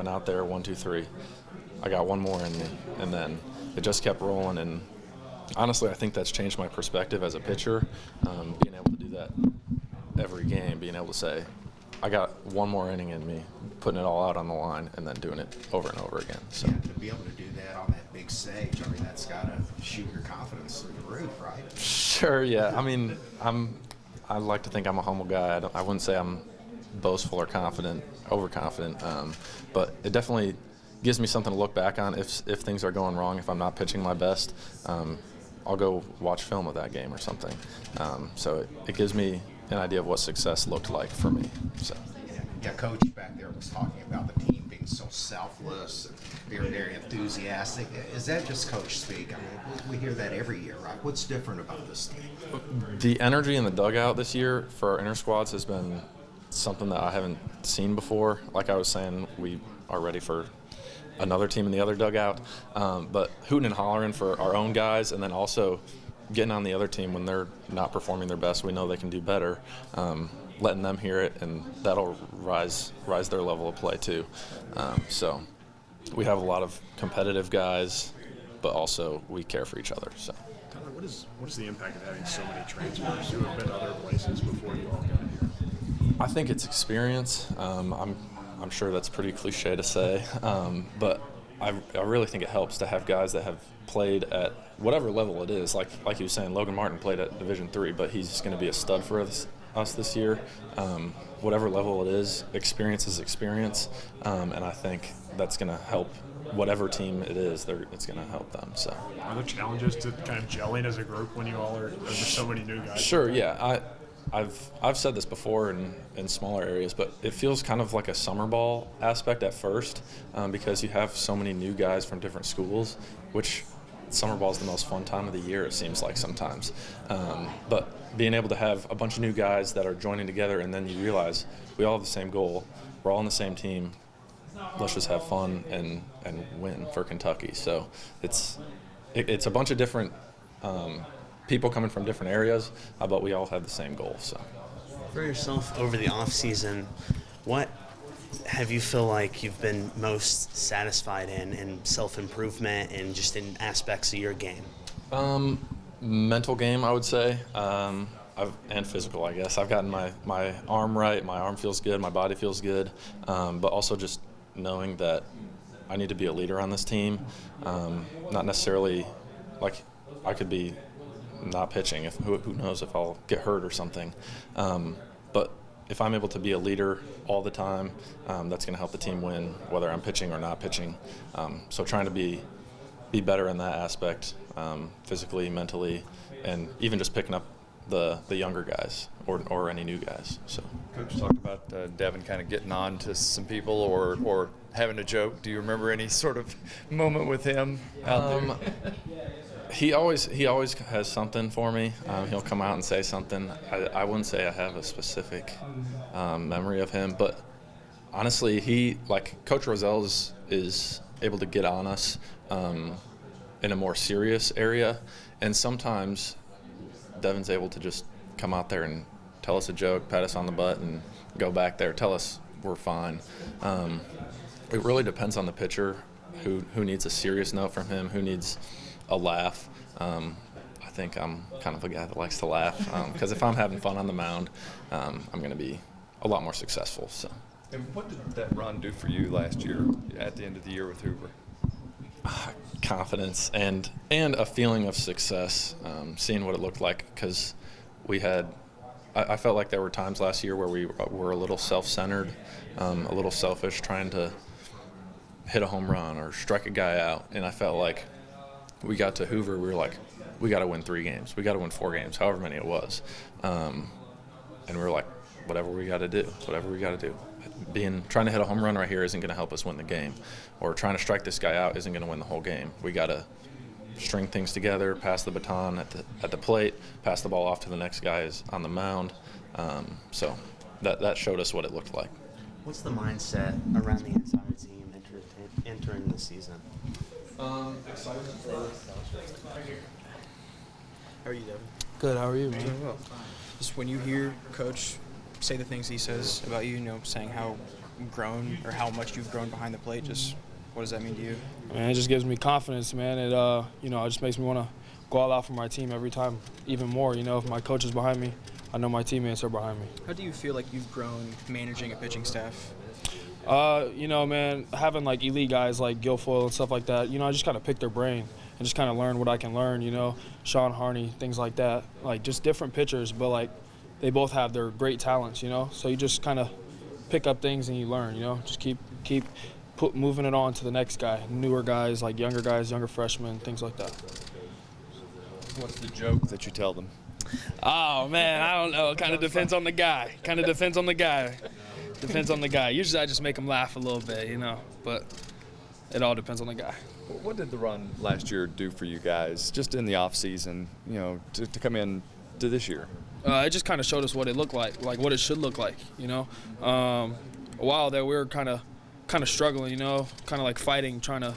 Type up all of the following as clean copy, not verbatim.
went out there 1, 2, 3. I got one more in me, and then it just kept rolling. And honestly, I think that's changed my perspective as a pitcher, being able to do that every game, being able to say, I got one more inning in me, putting it all out on the line, and then doing it over and over again. So yeah, to be able to do that on that big stage, I mean, that's got to shoot your confidence through the roof, right? Sure, yeah. I mean, I like to think I'm a humble guy. I wouldn't say I'm boastful or confident, overconfident, but it definitely gives me something to look back on if things are going wrong, if I'm not pitching my best. I'll go watch film of that game or something. So it gives me an idea of what success looked like for me. So. Yeah, Coach back there was talking about the team being so selfless and very enthusiastic. Is that just Coach speak? I mean, we hear that every year, right? What's different about this team? The energy in the dugout this year for our inner squads has been something that I haven't seen before. Like I was saying, we are ready for another team in the other dugout, but hooting and hollering for our own guys, and then also getting on the other team when they're not performing their best. We know they can do better. Letting them hear it, and that'll rise their level of play too. So we have a lot of competitive guys, but also we care for each other. So. What is the impact of having so many transfers who have been other places before you all got here? I think it's experience. I'm sure that's pretty cliche to say, but I really think it helps to have guys that have played at whatever level it is. Like you were saying, Logan Martin played at Division III, but he's going to be a stud for us this year. Whatever level it is experience, and I think that's going to help whatever team it is. It's going to help them. So, are there challenges to kind of gelling as a group when you all are there's so many new guys? Sure, yeah. I've said this before in smaller areas, but it feels kind of like a summer ball aspect at first, because you have so many new guys from different schools, which summer ball is the most fun time of the year, it seems like sometimes. But being able to have a bunch of new guys that are joining together, and then you realize we all have the same goal, we're all on the same team, let's just have fun and win for Kentucky. So it's a bunch of different people coming from different areas, but we all have the same goal. So, for yourself over the off season, what have you feel like you've been most satisfied in self-improvement and just in aspects of your game? Mental game, I would say, and physical, I guess. I've gotten my arm right, my arm feels good, my body feels good, but also just knowing that I need to be a leader on this team. Not necessarily, like, I could be not pitching, who knows if I'll get hurt or something, but if I'm able to be a leader all the time, that's going to help the team win, whether I'm pitching or not pitching. So trying to be better in that aspect, physically, mentally, and even just picking up the younger guys or any new guys. So, Coach talked about Devin kind of getting on to some people or having a joke. Do you remember any sort of moment with him out there? He always has something for me. He'll come out and say something. I wouldn't say I have a specific memory of him, but honestly, Coach Rozelle is able to get on us in a more serious area, and sometimes Devin's able to just come out there and tell us a joke, pat us on the butt, and go back there, tell us we're fine. It really depends on the pitcher, who needs a serious note from him, who needs a laugh. I think I'm kind of a guy that likes to laugh, because if I'm having fun on the mound, I'm going to be a lot more successful. So. And what did that run do for you last year at the end of the year with Hoover? Confidence and a feeling of success, seeing what it looked like, because I felt like there were times last year where we were a little self-centered, a little selfish, trying to hit a home run or strike a guy out, and I felt like we got to Hoover, we were like, we got to win 3 games, we got to win 4 games, however many it was, and we were like, whatever we got to do. Trying to hit a home run right here isn't going to help us win the game, or trying to strike this guy out isn't going to win the whole game. We got to string things together, pass the baton at the plate, pass the ball off to the next guy on the mound. So that showed us what it looked like. What's the mindset around the entire team entering the season? Excited. How are you, Devin? Good. How are you, man? Doing well. Just when you hear Coach say the things he says about you, saying how grown or how much you've grown behind the plate? Just what does that mean to you? Man, it just gives me confidence, man. It it just makes me want to go all out for my team every time, even more. If my coach is behind me, I know my teammates are behind me. How do you feel like you've grown managing a pitching staff? Man, having like elite guys like Guilfoyle and stuff like that, I just kind of pick their brain and just kind of learn what I can learn, Sean Harney, things like that, like just different pitchers, but like they both have their great talents, so you just kind of pick up things and you learn, just keep moving it on to the next guy, newer guys, like younger freshmen, things like that. What's the joke that you tell them? Oh man, I don't know. It kind of depends on the guy. Depends on the guy. Usually I just make them laugh a little bit, but it all depends on the guy. What did the run last year do for you guys, just in the off season, to come in to this year? It just kind of showed us what it looked like what it should look like, A while there we were kind of struggling, kind of like fighting, trying to,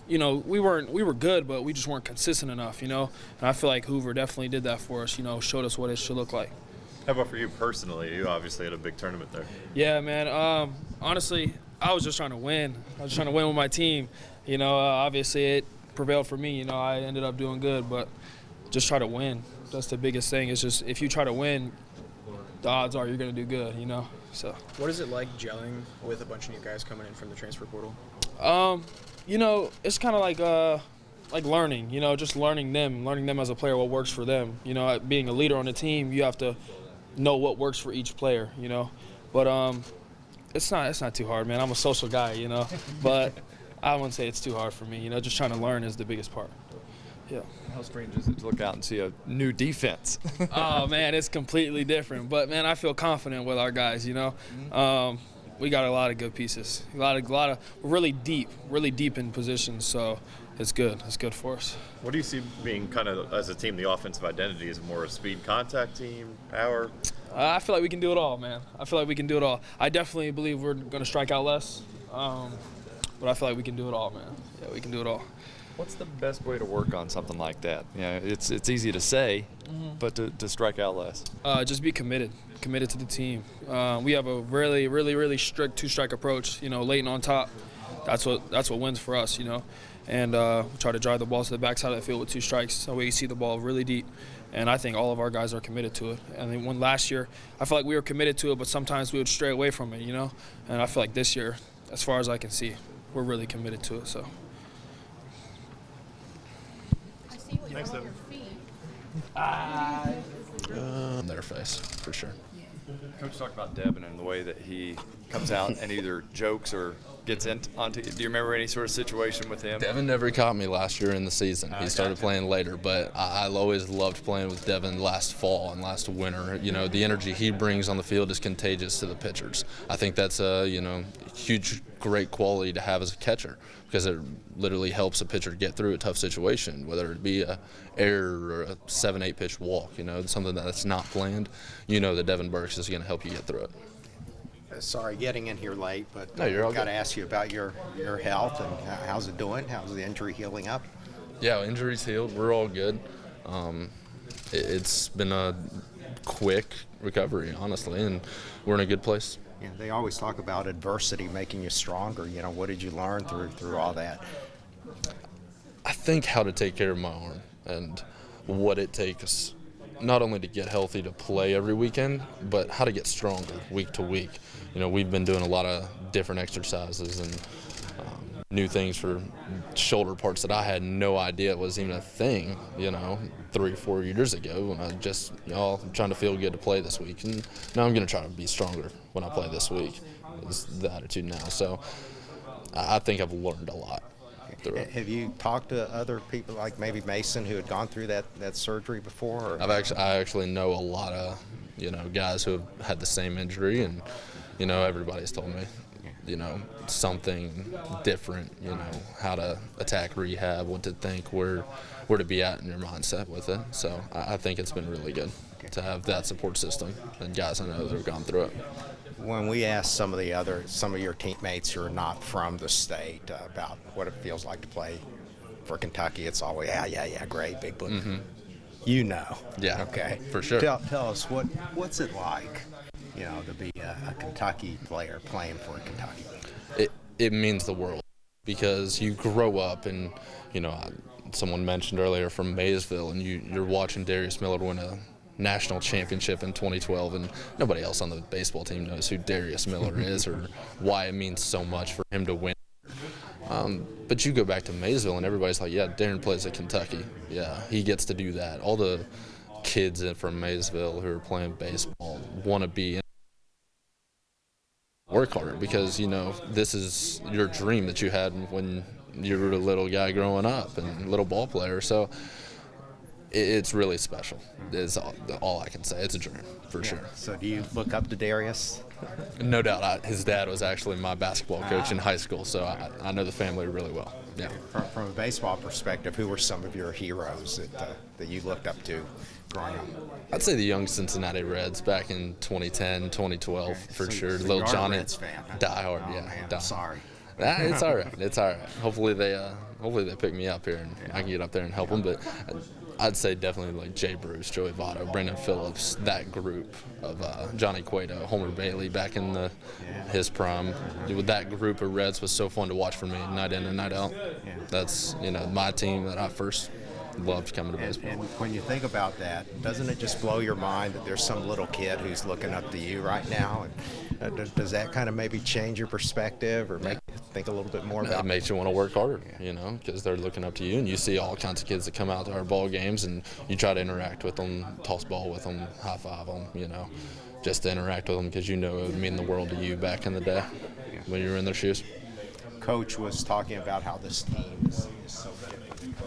we were good, but we just weren't consistent enough, And I feel like Hoover definitely did that for us, showed us what it should look like. How about for you personally? You obviously had a big tournament there. Yeah, man. Honestly, I was just trying to win. I was trying to win with my team. Obviously it prevailed for me. I ended up doing good, but just try to win. That's the biggest thing. It's just if you try to win, the odds are you're going to do good, So. What is it like gelling with a bunch of new guys coming in from the transfer portal? It's kind of like learning, just learning them as a player, what works for them. Being a leader on the team, you have to know what works for each player, But it's not too hard, man. I'm a social guy, But I wouldn't say it's too hard for me, Just trying to learn is the biggest part. Yeah. How strange is it to look out and see a new defense? Oh man, it's completely different. But man, I feel confident with our guys. We got a lot of good pieces. A lot of really deep in positions. So it's good. It's good for us. What do you see being kind of, as a team, the offensive identity? Is it more a speed contact team, power? I feel like we can do it all, man. I feel like we can do it all. I definitely believe we're going to strike out less. But I feel like we can do it all, man. Yeah, we can do it all. What's the best way to work on something like that? It's easy to say, but to strike out less. Just be committed to the team. We have a really strict two-strike approach. Late and on top. That's what wins for us. And we try to drive the ball to the backside of the field with 2 strikes, so we see the ball really deep. And I think all of our guys are committed to it. And then last year, I felt like we were committed to it, but sometimes we would stray away from it. And I feel like this year, as far as I can see, we're really committed to it. So. Thanks, Devin. On their face, for sure. Coach talked about Devin and the way that he comes out and either jokes or gets onto. Do you remember any sort of situation with him? Devin never caught me last year in the season. He started playing later, but I always loved playing with Devin last fall and last winter. The energy he brings on the field is contagious to the pitchers. I think that's a huge, great quality to have as a catcher because it literally helps a pitcher get through a tough situation, whether it be a error or a 7-8 pitch walk. Something that's not planned. That Devin Burkes is going to help you get through it. Sorry, getting in here late, but No, you're all got to good. ask you about your health and how's it doing? How's the injury healing up? Yeah, injuries healed. We're all good. It's been a quick recovery, honestly, and we're in a good place. Yeah, they always talk about adversity making you stronger. What did you learn through all that? I think how to take care of my arm and what it takes not only to get healthy to play every weekend, but how to get stronger week to week. We've been doing a lot of different exercises and new things for shoulder parts that I had no idea was even a thing, 3 or 4 years ago when I just, I'm trying to feel good to play this week. And now I'm going to try to be stronger when I play this week is the attitude now. So I think I've learned a lot through it. Have you talked to other people like maybe Mason who had gone through that surgery before? Or? I actually know a lot of, guys who have had the same injury, and, everybody's told me, something different, how to attack rehab, what to think, where to be at in your mindset with it. So I think it's been really good to have that support system and guys I know that have gone through it. When we asked some of your teammates who are not from the state about what it feels like to play for Kentucky, it's always yeah, great, big boy. Mm-hmm. Yeah, Yeah, okay, for sure. Tell us what's it like? you know, to be a Kentucky player playing for Kentucky? It means the world because you grow up and, you know, someone mentioned earlier from Maysville, and you're watching Darius Miller win a national championship in 2012, and nobody else on the baseball team knows who Darius Miller is or why it means so much for him to win. But you go back to Maysville, and everybody's like, yeah, Darren plays at Kentucky. Yeah, he gets to do that. All the kids from Maysville who are playing baseball want to be in. Work harder because, you know, this is your dream that you had when you were a little guy growing up and little ball player. So it's really special. Is all I can say. It's a dream for sure. So do you look up to Darius? No doubt. His dad was actually my basketball coach in high school, so I know the family really well. Yeah. From a baseball perspective, who were some of your heroes that you looked up to growing up? I'd say the young Cincinnati Reds back in 2010, 2012 for sure. So Little you're a Johnny, Reds fan, huh? diehard, Oh, yeah. man, Die. sorry. It's all right. It's all right. Hopefully they pick me up here and I can get up there and help them. But I'd say definitely like Jay Bruce, Joey Votto, Brendan Phillips, that group of Johnny Cueto, Homer Bailey back in his prime. With that group of Reds was so fun to watch for me night in and night out. That's, you know, my team that I first loved coming to baseball. And when you think about that, doesn't it just blow your mind that there's some little kid who's looking up to you right now? And does that kind of maybe change your perspective or make you think a little bit more about it? Makes you want to work harder, you know, because they're looking up to you, and you see all kinds of kids that come out to our ball games, and you try to interact with them, toss ball with them, high five them, you know, just to interact with them because you know it would mean the world to you back in the day when you were in their shoes. Coach was talking about how this team is so different